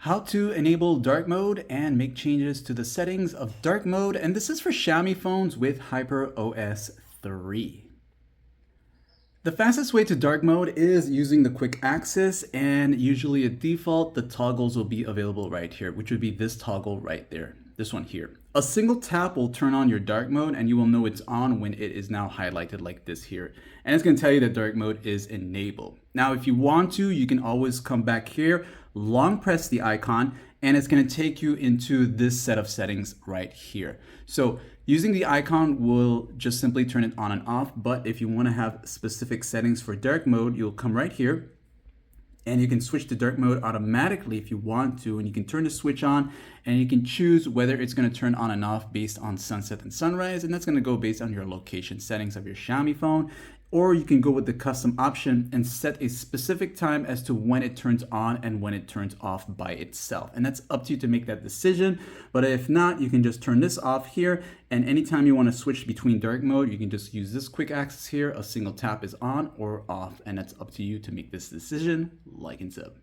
How to enable dark mode and make changes to the settings of dark mode, and this is for Xiaomi phones with Hyper OS 3. The fastest way to dark mode is using the quick access, and usually at default the toggles will be available right here, which would be this toggle right there, this one here. A single tap will turn on your dark mode and you will know it's on when it is now highlighted like this here. And it's going to tell you that dark mode is enabled. Now if you want to, you can always come back here, long press the icon, and it's going to take you into this set of settings right here. So using the icon will just simply turn it on and off, but if you want to have specific settings for dark mode, you'll come right here and you can switch to dark mode automatically if you want to, and you can turn the switch on and you can choose whether it's going to turn on and off based on sunset and sunrise, and that's going to go based on your location settings of your Xiaomi phone. Or you can go with the custom option and set a specific time as to when it turns on and when it turns off by itself. And that's up to you to make that decision. But if not, you can just turn this off here. And anytime you want to switch between dark mode, you can just use this quick access here. A single tap is on or off. And that's up to you to make this decision, like and sub.